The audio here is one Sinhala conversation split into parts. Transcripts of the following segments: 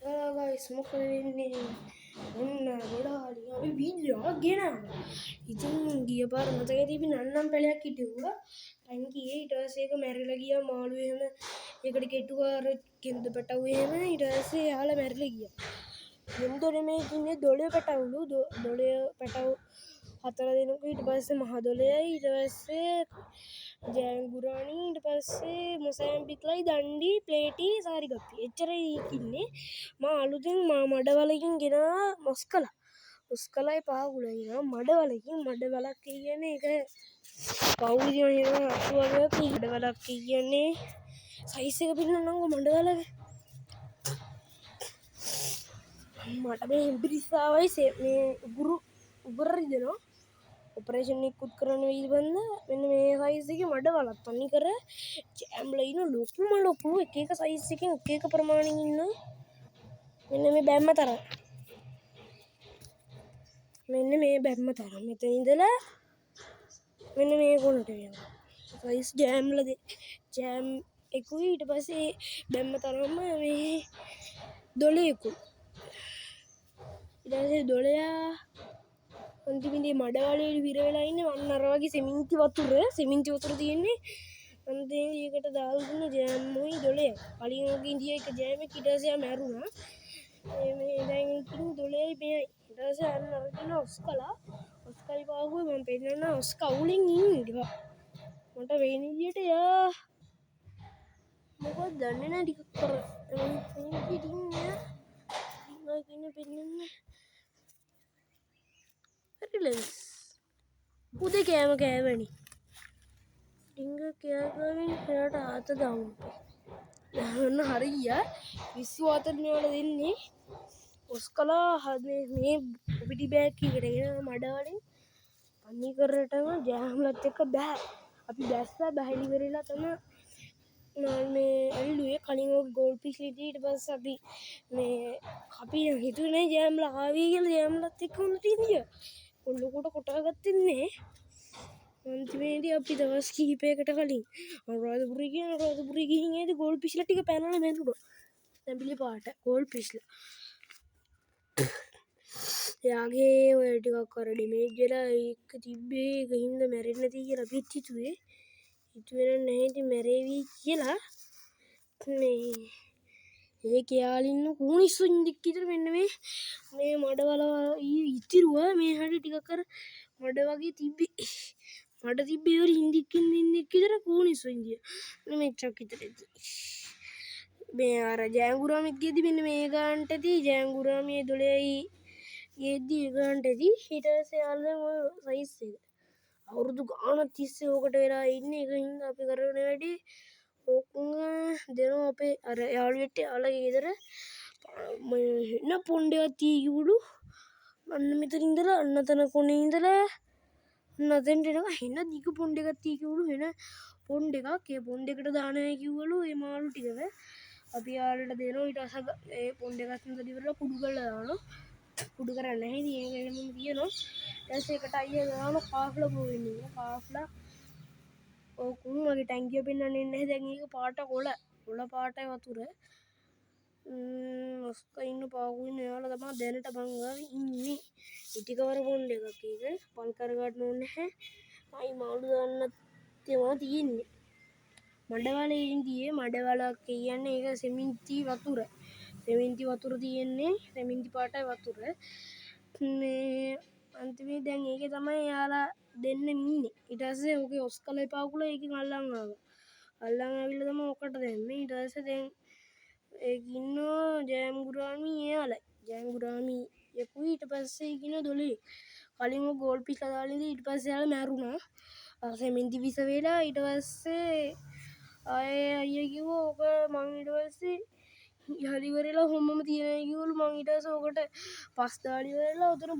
ගයිස් මොකද වෙන්නේ? ඔන්න ගොඩාලිය අපි වීඩියෝ ගෙනාවා. ඉතින් ගිය පාර මතකයි තිබි නන්නම් පැලයක් හිටුවා. ටැංකියේ ඊට පස්සේ ඒක මැරිලා ගියා මාළු එහෙම. ඒකට කෙටුවා අර කෙන්ද පැටවු එහෙම ඊට පස්සේ යාලා මැරිලා ගියා. එම්දොලේ මේ ඉන්නේ දොළේ පැටවුලු දොළේ පැටවු 4 දෙනෙකු ඊට පස්සේ මහ දොළේයි ඊට පස්සේ ජෑන්ගුරානි ඊට පස්සේ මොසෑම්බික්ලයි දණ්ඩි ප්ලේටි සාරිගප්පි එච්චරයි ඉන්නේ. මා අලුතෙන් මඩවලකින් ගෙනා මොස්කලයි පාගුලයි මඩවලකින් මඩවලක් කියන්නේ ඒක පවුලි අතුවගක මඩවලක් කියන්නේ සයිස් එක පින්නන්නංගු මඩවලක මට මේ හිම්පිරිස්සාවයි මේ උගුරරි දෙනවා ඔපරේෂන් එකකුත් කරන්න විල්බන්න මෙන්න මේ සයිස් එකේ මඩවලක් තනි කර ජෑම්ලා ඉන්න ලොකුම ලොකු එක එක සයිස් එකකින් එක එක ප්‍රමාණෙකින් ඉන්න මෙන්න මේ බැම්ම තරම් මෙන්න මේ බැම්ම තරම් මෙතන ඉඳලා මෙන්න මේ කොනට වෙනවා සයිස් ජෑම්ලා ජෑම් එකුයි ඊට පස්සේ බැම්ම තරම්ම මේ දොළේකුයි ඊට පස්සේ දොළයා අන්තිමේදී මඩවලේ විර වෙලා ඉන්නේ වන්න අර වගේ සිමෙන්ති වතුර තියෙන්නේ අන්තිමේ ඒකට දාලා දුන්න ජෑම්මයි දොළේ කලින් වගේ ඉන්දියා එක ජෑම් එක ඊට පස්සේ මැරුණා මේ දැන් ඉතින් දොළේයි මෙයයි ඊට පස්සේ අර නරකින ඔස්කයි පාහුවේ මම පෙන්නන්න ඔස්කා උලින් ඉන්නවා මට වෙන විදියට යා මොකක්ද දන්නේ නැහැ ටිකක් කර ඉතින් ඉන්න පෙන්නන්න රිලෙන්ස් උදේ කෑම කෑවනි ඩිංග කෑගමින් එයාට ආත දාමු ඔන්න හරි ගියා 20 ආතල් මේවල දෙන්නේ ඔස්කලා මේ පිටි බෑග් එකකට මඩවලින් පන්නි කරටම ජෑම්ලත් එක්ක බෑ අපි බැස්සා බැහැලි ඉවරලා තමයි මේ ඇල්ලුවේ කලින් ගෝල් පිස් ලිටි ඊට පස්සේ අපි හිතුවේ ජෑම්ලා ආවි කියලා ජෑම්ලත් එක්ක උන්ට ඉන්දියා ඔල්ලකොට කොටාගත්තේ නෑ අන්තිමේදී අපි දවස් කිහිපයකට කලින් අනුරාධපුරේ ගිහින් ඒද ගෝල් පිස්ලා ටික පැනලා මැරුණා තැඹිලි පාට ගෝල් පිස්ලා එයාගේ ඔය ටිකක් අර ඩැමේජ් වෙලා ඒක තිබ්බේ ඒකින්ද මැරෙන්නේ නැති කියලා අපිත් හිතුවේ නැහැ ඉතින් මැරේවි කියලා මේ යාලින්න කූනිස්සු ඉන්දික් විතර මෙන්න මේ මඩවල ඉතිරුවා මේ හැටි ටිකක් අර මඩ වගේ තිබ්බේ මඩ තිබ්බේ වල ඉන්දික් විතර කූනිස්සු ඉන්දියා මෙච්චක් විතර මේ අර ජෑන්ගුරාමිත් ගෙදි මෙන්න මේ ගානට ඇති ජෑන්ගුරාමියේ 12යි ගෙදි ඒ ගානට ඇති ඊට පස්සේ යාළුවා ඔය සයිස් එක අවුරුදු ගානක් තිස්සේ ඕකට වෙලා ඉන්නේ ඒකින්ද අපි කරන වැඩි ඕකුංග දෙනවා අපේ අර යාළුවෙක්ට යාළුවගේ ගෙදර එන පොණ්ඩ එකක් තිය කිව්ලු අන්න මෙතන ඉඳලා අන්න තන කොනේ ඉඳලා අන්න අතෙන්ට එනවා එන දිග පොණ්ඩ එකක් තිය කිව්ලු එන පොණ්ඩ එකක් ඒ පොණ්ඩ එකට දානවා කිව්වලු ඒ මාළු ටිකව අපි යාළුවට දෙනවා ඊට අසග ඒ පොණ්ඩ එකක් ඉඳලා ඉවරලා කුඩු කරලා දානවා කුඩු කරන්නේ නැහැ ඉතින් ඒක මම කියනවා ඊට පස්සේ ඒකට අයියා දානවා කාෆ්ලා පොවෙන්නේ කාෆ්ලා ඕකුන් වගේ ටැංකිය පෙන්වන්නේ නැහැ දැන් ඒක පාට කොළ පාටයි වතුර ඔස්කා ඉන්න පාගුවෙන් එයාලා තමයි දැනට මං ගාව ඉන්නේ ඉටිකවර පොණ්ඩ එකක් ඒක පල් කර ගන්න ඕනේ නැහැ ආයි මාළු දාන්නත් ඒවා තියෙන්නේ මඩවලේ ඉන්දියේ මඩවලක් කියන්නේ ඒක සිමෙන්ති වතුර තියෙන්නේ සිමෙන්ති පාටයි වතුර මේ අන්තිමේ දැන් ඒකේ තමයි යාලා දෙන්න ඉන්නේ ඊට පස්සේ ඕකේ ඔස්කලයි පාකුලයි ඒකෙන් අල්ලන් ආවිල්ලා තමයි ඔකට දැම්මේ ඊට පස්සේ දැන් ඒක ඉන්නවා ජෑම්ගුරාමි ජෑම්ගුරාමි යකුයි ඊට පස්සේ ඉන්න දොළේ කලින් ගෝල් පිස්ලා දාලා ඉඳි ඊට පස්සේ යාලා මැරුණා අර සෙමෙන්ති විස වෙලා ඊට පස්සේ අයියා කිව්වා ඕක මං ඊට පස්සේ යලි ඉවරලා හොම්මම තියනයි කිව්වලු මං ඊට පස්සේ ඕකට පස් දාලා ඉවරලා උතන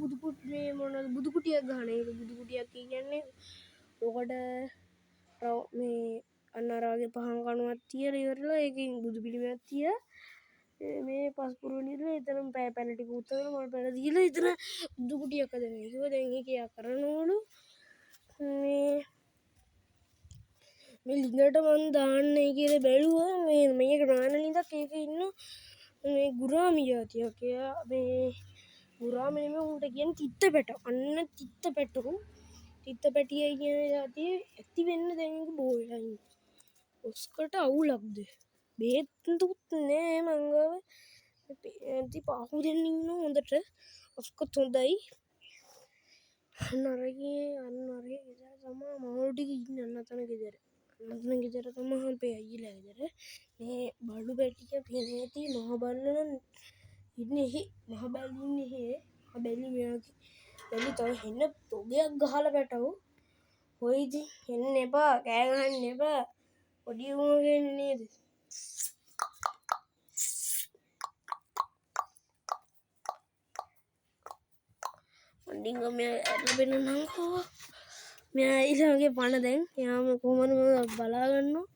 බුදු කුටියක් ගහන ඒක බුදු කුටියක් කියන්නේ ඕකට මේ අන්නරාගේ පහන් කණුවක් තියලා ඉවරලා ඒකෙන් බුදු පිළිමයක් තියලා මේ පස් පුරවන ඉරලා එතනම පැල ටික උතලා මම පැල දීලා එතන බුදු කුටියක් හදනවා කිව්වා දැන් ඒක යා කරනවලු මේ ලිඳට මං දාන්නයි කියලා බැලුවා මේක නාන ලිඳක් ඒක ඉන්න මේ ගුරාමි ජාතියක්. එයා මේ ගුරාමි නෙමෙයි උන්ට කියන්නේ තිත්තපැට. අන්න තිත්තපැටු. තිත්තපැටියයි කියන ජාතිය ඇති වෙන්න දැන් ඒක බෝ වෙලා ඉන්නේ. ඔස්කට අවුලක්ද? බේත් දුත් නෑ මං ගාව. ඇති පාහු දෙන්න ඉන්නවා හොඳට. ඔස්කොත් හොඳයි. නරගේ අන්නරේ ගෙදර තමයි මාළු ටික ඉන්නේ අන්නතන ගෙදර. අන්නතන ගෙදර තමයි අපේ අයියලා ගෙදර. මේ බඩු පැටිය පෙනේති මහ බල්ලන ඉන්නේ එහි. මහ බල්ලි ඉන්නේ එහි. මහ බැලි මෙයාගේ. බැලි තව හෙන්න තොගයක් ගහලා පැටවු. කොයි ඉතින් එන්න එපා කෑ ගහන්න එපා. පොඩි උඹ වෙන්නේ නේද? මඩින්ග මෙයා ඇරලා පෙන්නන්නම්කෝ. මෙයා ඊළඟේ පණ දැන්. එයාම කොහමද මම බලා ගන්නවා.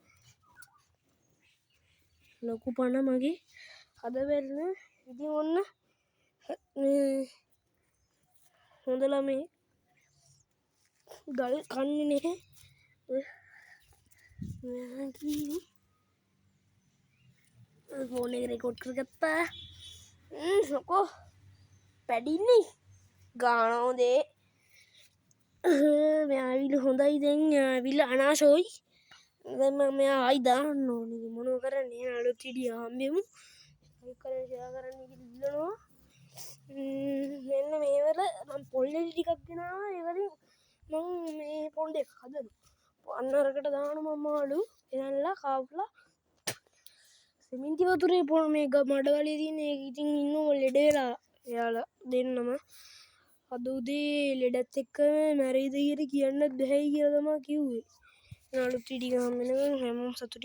ලොකු පණ මගේ හද වෙන්න. ඉතින් ඔන්න හොඳ ළමයි. ගල් කන්නේ නැහැ. මෙයා කීවේ ෆෝන් එක රෙකෝඩ් කරගත්තා. සොකෝ පැඩින්නේ ගානෝ දේ. මෙයා ඇවිල්ලා හොඳයි දැන්. ඇවිල්ලා අනාශෝයි. දැන් මම මෙයා ආයි දාන්න ඕනේ. මොනව කරන්නේ? අලුත් විඩියෝ හම්බෙමු. ලයික් කරන්න ෂෙයා කරන්න ඉල්ලනවා. මෙන්න මේවල මම පොල්ලේ ටිකක් ගෙනාවා. ඒ වලින් මම මේ පොල් දෙක හදනවා. අන්න අරකට දානවා මම මාළු. එනල්ලා කාප්ලා සිමෙන්ති වතුරේ පොල් මේක මඩවලේ තියෙන. ඒක ඉතින් ඉන්නව ලෙඩ වෙලා. එයාලා දෙන්නම අද උදේ ලෙඩත් එක්ක මැරෙයිද කියලා කියන්නත් බැහැයි කියලා තමයි කිව්වේ. අලුත් විඩියෝ හම්බ වෙනකන් හැමෝම සතුටින්